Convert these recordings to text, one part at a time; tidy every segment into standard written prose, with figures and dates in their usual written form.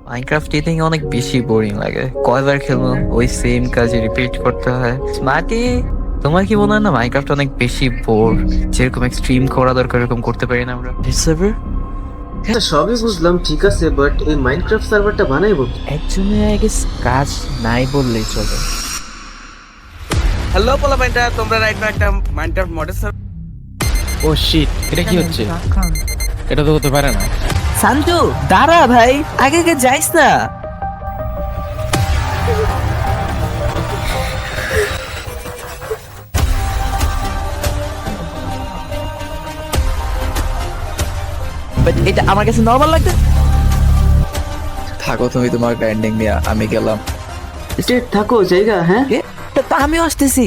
Minecraft এই থেকে অনেক বেশি বোরিং লাগে, কয়বার খেলবো ওই সেম কাজে রিপিট করতে হয়। স্মার্টি, তোমার কি মনে হয় না মাইনক্রাফট অনেক বেশি বোর? যেরকম স্ট্রিম করা দরকার এরকম করতে পারি না আমরা সার্ভার। আচ্ছা সবই বুঝলাম, ঠিক আছে, বাট এই মাইনক্রাফট সার্ভারটা বানাইবো কি? একজনের আই গেস কাজ নাই বললেই চলে। হ্যালো পোলাপাইনটা, তোমরা রাইট একটা মাইনক্রাফট মডেল ও শিট, এটা কি হচ্ছে? এটা তো হতে পারে না। সান্টু দাঁড়া ভাই, আগে আগে যাইস না। But এটা আমার কাছে নরমাল লাগছে। থাকো তুমি তোমার গ্রাইন্ডিং নিয়ে, আমি গেলাম। স্টেট থাকো জায়গা, হ্যাঁ তো আমিও আসতেছি।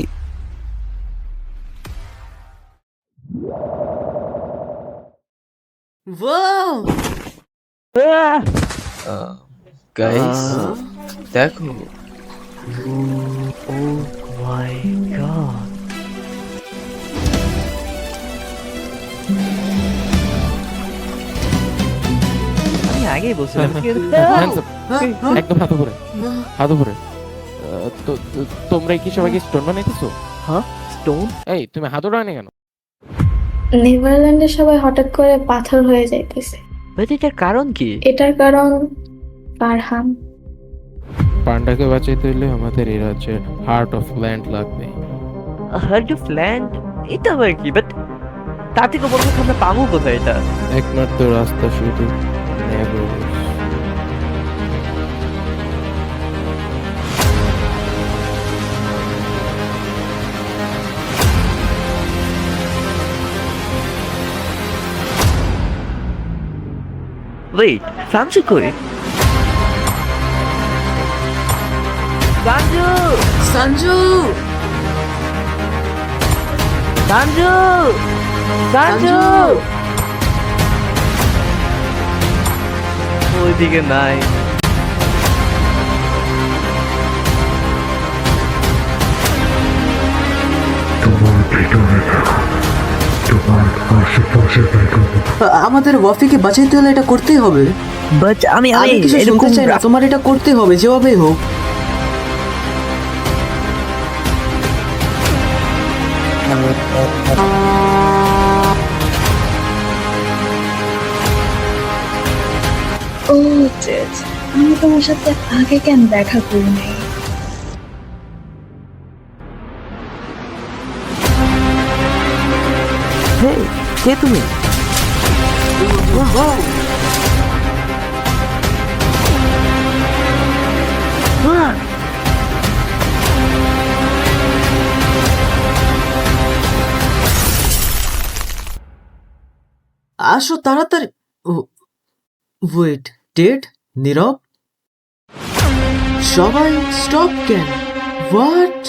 ওয়াও গাইস দেখো, ও মাই গড, আমি আগেই বলছিলাম Hands up, একদম হাত উপরে, হাত উপরে। তোমরা কি সবাইকে স্টোন বানাইতেছো? হ্যাঁ স্টোন। এই তুমি হাত উঠাওনি কেন? নেভারল্যান্ডে সবাই হঠাৎ করে পাথর হয়ে যাইতেছে। বাট এটার কারণ কি? এটার কারণ ফারহান। পান্ডাকে বাঁচাইতে হলে আমাদের এই রাজ্যের হার্ট অফ ল্যান্ড লাগবে। হার্ড অফ ল্যান্ড, এটা আবার কি? বাট তার থেকে বড় কথা আমরা পাবো কোথায় এটা? একমাত্র রাস্তা শুধু নেভারল্যান্ড। ওয়েট, সামসু কই? সাঞ্জু, সঞ্জু সাঞ্জু, সাঞ্জু ওইদিকে নাই। আমাদের ওয়াফিকে বাঁচাইতে হলে এটা করতেই হবে। বাট আমি আমি কিছু শুনতে চাই না, তোমার এটা করতে হবে যেভাবেই হোক। ও জেজ, আমি তোমার সাথে আগে কেন দেখা করি নাই? হেই, কে তুমি? আহ! আসো তাড়াতাড়ি। ওয়েট, ডেড, নীরব, সবাই স্টপ কেন? হোয়াট?